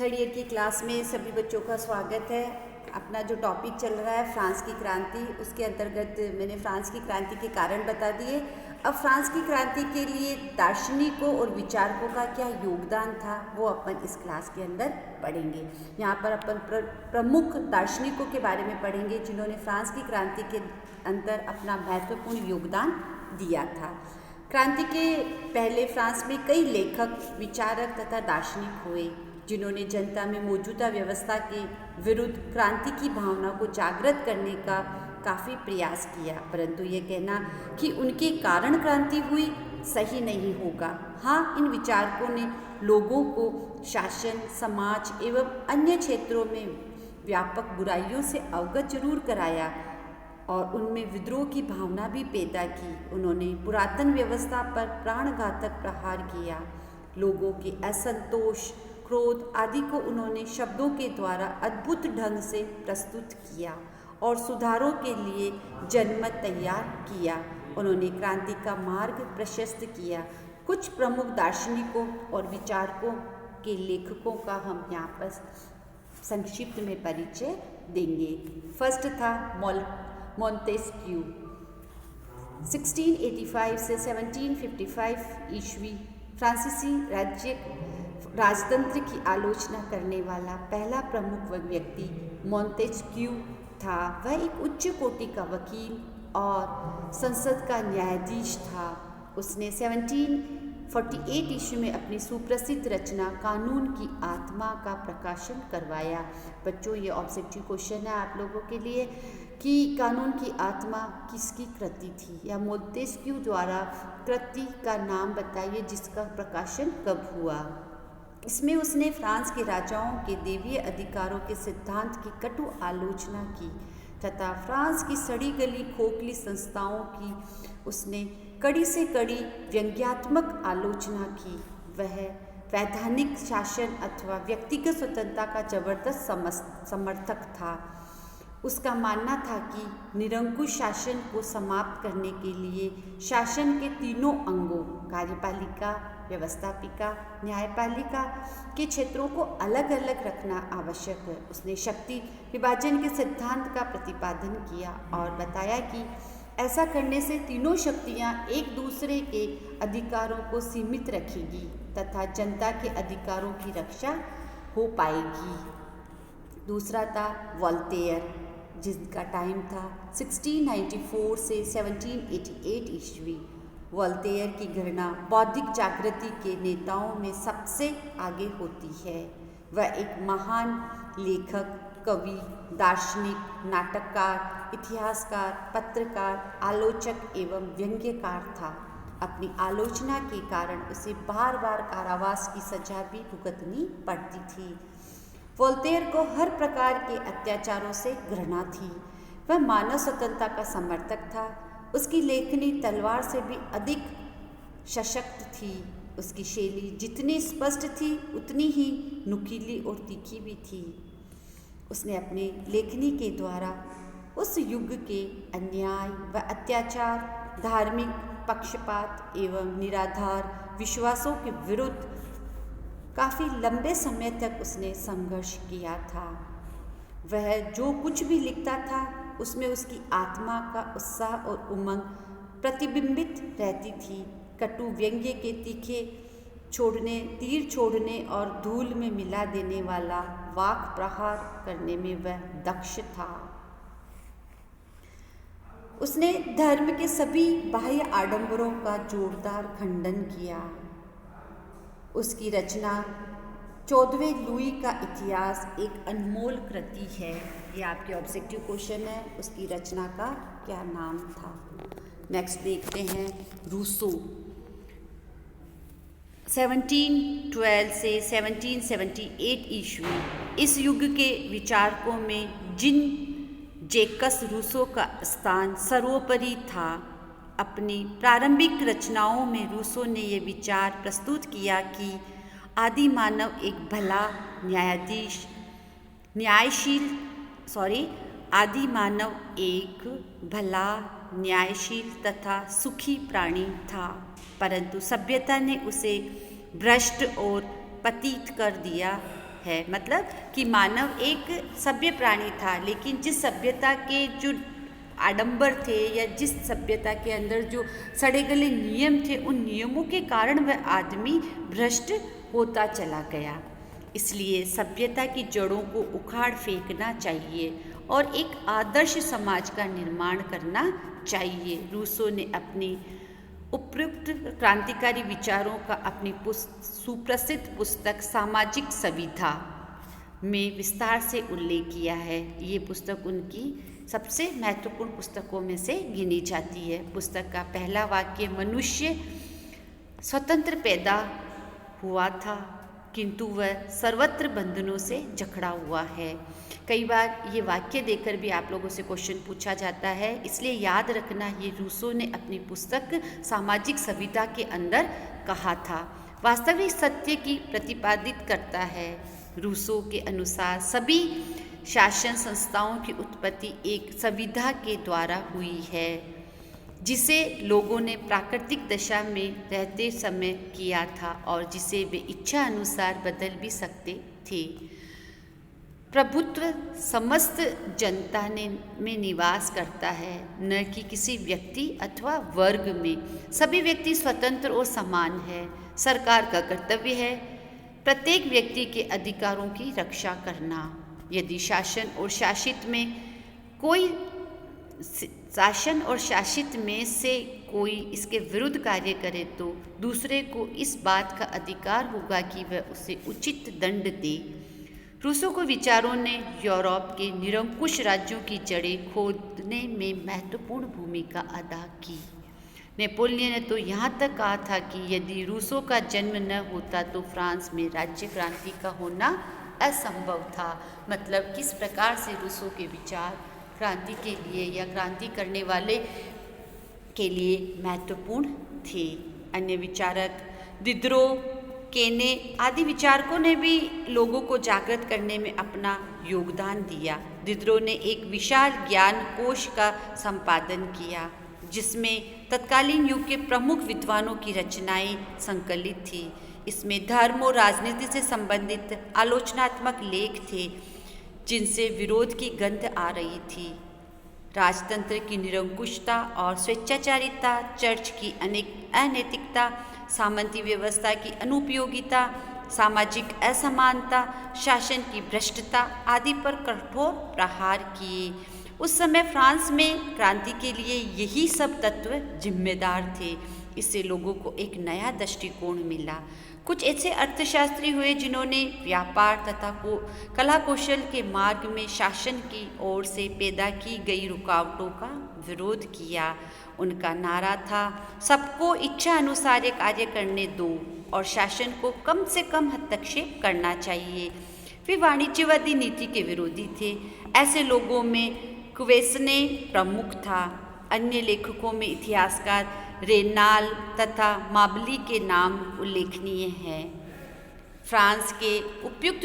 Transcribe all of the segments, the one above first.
Third year की class में सभी बच्चों का स्वागत है। अपना जो टॉपिक चल रहा है फ्रांस की क्रांति, उसके अंतर्गत मैंने फ्रांस की क्रांति के कारण बता दिए। अब फ्रांस की क्रांति के लिए दार्शनिकों और विचारकों का क्या योगदान था वो अपन इस क्लास के अंदर पढ़ेंगे। यहाँ पर अपन प्रमुख दार्शनिकों के बारे में पढ़ेंगे जिन्होंने फ्रांस की क्रांति के अंदर अपना महत्वपूर्ण योगदान दिया था। क्रांति के पहले फ्रांस में कई लेखक, विचारक तथा दार्शनिक हुए जिन्होंने जनता में मौजूदा व्यवस्था के विरुद्ध क्रांति की भावना को जागृत करने का काफ़ी प्रयास किया, परंतु ये कहना कि उनके कारण क्रांति हुई सही नहीं होगा। हाँ, इन विचारकों ने लोगों को शासन, समाज एवं अन्य क्षेत्रों में व्यापक बुराइयों से अवगत जरूर कराया और उनमें विद्रोह की भावना भी पैदा की। उन्होंने पुरातन व्यवस्था पर प्राणघातक प्रहार किया। लोगों के असंतोष, क्रोध आदि को उन्होंने शब्दों के द्वारा अद्भुत ढंग से प्रस्तुत किया और सुधारों के लिए जनमत तैयार किया। उन्होंने क्रांति का मार्ग प्रशस्त किया। कुछ प्रमुख दार्शनिकों और विचारकों के लेखकों का हम यहाँ पर संक्षिप्त में परिचय देंगे। फर्स्ट था मोंतेस्क्यू। 1685 से 1755 ईस्वी फ्रांसीसी राजतंत्र की आलोचना करने वाला पहला प्रमुख व्यक्ति मोंतेस्क्यू था। वह एक उच्च कोटि का वकील और संसद का न्यायाधीश था। उसने 1748 ईस्वी में अपनी सुप्रसिद्ध रचना कानून की आत्मा का प्रकाशन करवाया। बच्चों, ये ऑब्जेक्टिव क्वेश्चन है आप लोगों के लिए कि कानून की आत्मा किसकी कृति थी, या मोंतेस्क्यू द्वारा कृति का नाम बताइए जिसका प्रकाशन कब हुआ। इसमें उसने फ्रांस के राजाओं के देवीय अधिकारों के सिद्धांत की कटु आलोचना की तथा फ्रांस की सड़ी गली खोखली संस्थाओं की उसने कड़ी से कड़ी व्यंग्यात्मक आलोचना की। वह वैधानिक शासन अथवा व्यक्तिगत स्वतंत्रता का जबरदस्त समर्थक था। उसका मानना था कि निरंकुश शासन को समाप्त करने के लिए शासन के तीनों अंगों कार्यपालिका, व्यवस्थापिका, न्यायपालिका के क्षेत्रों को अलग अलग रखना आवश्यक है। उसने शक्ति विभाजन के सिद्धांत का प्रतिपादन किया और बताया कि ऐसा करने से तीनों शक्तियां एक दूसरे के अधिकारों को सीमित रखेगी तथा जनता के अधिकारों की रक्षा हो पाएगी। दूसरा था वोल्टेयर, जिसका टाइम था 1694 से 1788 ईस्वी। वोल्टेयर की गणना बौद्धिक जागृति के नेताओं में सबसे आगे होती है। वह एक महान लेखक, कवि, दार्शनिक, नाटककार, इतिहासकार, पत्रकार, आलोचक एवं व्यंग्यकार था। अपनी आलोचना के कारण उसे बार बार कारावास की सजा भी भुगतनी पड़ती थी। वोल्टेयर को हर प्रकार के अत्याचारों से घृणा थी। वह मानव स्वतंत्रता का समर्थक था। उसकी लेखनी तलवार से भी अधिक सशक्त थी। उसकी शैली जितनी स्पष्ट थी उतनी ही नुकीली और तीखी भी थी। उसने अपने लेखनी के द्वारा उस युग के अन्याय व अत्याचार, धार्मिक पक्षपात एवं निराधार विश्वासों के विरुद्ध काफ़ी लंबे समय तक उसने संघर्ष किया था। वह जो कुछ भी लिखता था उसमें उसकी आत्मा का उत्साह और उमंग प्रतिबिंबित रहती थी। कटु व्यंग्य के तीखे छोड़ने, तीर छोड़ने और धूल में मिला देने वाला वाक प्रहार करने में वह दक्ष था। उसने धर्म के सभी बाह्य आडंबरों का जोरदार खंडन किया। उसकी रचना 14वें लुई का इतिहास एक अनमोल कृति है। ये आपके ऑब्जेक्टिव क्वेश्चन है, उसकी रचना का क्या नाम था। नेक्स्ट देखते हैं रूसो। 1712 से 1778 ईस्वी। इस युग के विचारकों में जिन जैकस रूसो का स्थान सर्वोपरि था। अपनी प्रारंभिक रचनाओं में रूसो ने यह विचार प्रस्तुत किया कि आदि मानव एक भला आदि मानव एक भला, न्यायशील तथा सुखी प्राणी था, परंतु सभ्यता ने उसे भ्रष्ट और पतित कर दिया है। मतलब कि मानव एक सभ्य प्राणी था, लेकिन जिस सभ्यता के जो आडंबर थे या जिस सभ्यता के अंदर जो सड़े गले नियम थे, उन नियमों के कारण वह आदमी भ्रष्ट होता चला गया। इसलिए सभ्यता की जड़ों को उखाड़ फेंकना चाहिए और एक आदर्श समाज का निर्माण करना चाहिए। रूसो ने अपनी उपयुक्त क्रांतिकारी विचारों का अपनी सुप्रसिद्ध पुस्तक सामाजिक संविधा में विस्तार से उल्लेख किया है। ये पुस्तक उनकी सबसे महत्वपूर्ण पुस्तकों में से गिनी जाती है। पुस्तक का पहला वाक्य, मनुष्य स्वतंत्र पैदा हुआ था किंतु वह सर्वत्र बंधनों से जकड़ा हुआ है। कई बार ये वाक्य देकर भी आप लोगों से क्वेश्चन पूछा जाता है, इसलिए याद रखना ये रूसो ने अपनी पुस्तक सामाजिक संविधा के अंदर कहा था। वास्तविक सत्य की प्रतिपादित करता है। रूसो के अनुसार सभी शासन संस्थाओं की उत्पत्ति एक संविधा के द्वारा हुई है, जिसे लोगों ने प्राकृतिक दशा में रहते समय किया था और जिसे वे इच्छा अनुसार बदल भी सकते थे। प्रभुत्व समस्त जनता में निवास करता है, न कि किसी व्यक्ति अथवा वर्ग में। सभी व्यक्ति स्वतंत्र और समान है। सरकार का कर्तव्य है प्रत्येक व्यक्ति के अधिकारों की रक्षा करना। यदि शासन और शासित में से कोई इसके विरुद्ध कार्य करे तो दूसरे को इस बात का अधिकार होगा कि वह उसे उचित दंड दे। रूसो के विचारों ने यूरोप के निरंकुश राज्यों की जड़ें खोदने में महत्वपूर्ण भूमिका अदा की। नेपोलियन ने तो यहाँ तक कहा था कि यदि रूसो का जन्म न होता तो फ्रांस में राज्य क्रांति का होना असंभव था। मतलब किस प्रकार से रूसो के विचार क्रांति के लिए या क्रांति करने वाले के लिए महत्वपूर्ण थे। अन्य विचारक दिदरो, केने आदि विचारकों ने भी लोगों को जागृत करने में अपना योगदान दिया। दिदरो ने एक विशाल ज्ञान कोश का संपादन किया, जिसमें तत्कालीन युग के प्रमुख विद्वानों की रचनाएं संकलित थी। इसमें धर्म और राजनीति से संबंधित आलोचनात्मक लेख थे, जिनसे विरोध की गंध आ रही थी। राजतंत्र की निरंकुशता और स्वेच्छाचारिता, चर्च की अनैतिकता, सामंती व्यवस्था की अनुपयोगिता, सामाजिक असमानता, शासन की भ्रष्टता आदि पर कठोर प्रहार किए। उस समय फ्रांस में क्रांति के लिए यही सब तत्व जिम्मेदार थे। इससे लोगों को एक नया दृष्टिकोण मिला। कुछ ऐसे अर्थशास्त्री हुए जिन्होंने व्यापार तथा कला कौशल के मार्ग में शासन की ओर से पैदा की गई रुकावटों का विरोध किया। उनका नारा था, सबको इच्छा अनुसार कार्य करने दो और शासन को कम से कम हस्तक्षेप करना चाहिए। वे वाणिज्यवादी नीति के विरोधी थे। ऐसे लोगों में क्वेसने प्रमुख था। अन्य लेखकों में इतिहासकार रेनाल तथा माबली के नाम उल्लेखनीय हैं। फ्रांस के उपयुक्त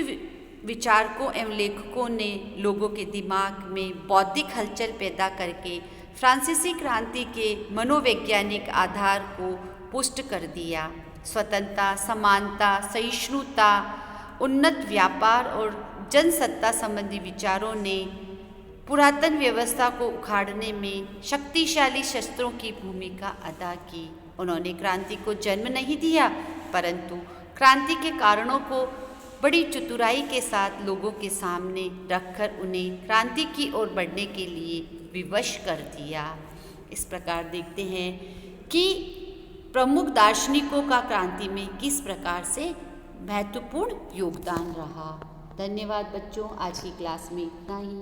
विचारकों एवं लेखकों ने लोगों के दिमाग में बौद्धिक हलचल पैदा करके फ्रांसीसी क्रांति के मनोवैज्ञानिक आधार को पुष्ट कर दिया। स्वतंत्रता, समानता, सहिष्णुता, उन्नत व्यापार और जनसत्ता संबंधी विचारों ने पुरातन व्यवस्था को उखाड़ने में शक्तिशाली शस्त्रों की भूमिका अदा की। उन्होंने क्रांति को जन्म नहीं दिया, परंतु क्रांति के कारणों को बड़ी चतुराई के साथ लोगों के सामने रखकर उन्हें क्रांति की ओर बढ़ने के लिए विवश कर दिया। इस प्रकार देखते हैं कि प्रमुख दार्शनिकों का क्रांति में किस प्रकार से महत्वपूर्ण योगदान रहा। धन्यवाद बच्चों, आज की क्लास में इतना ही।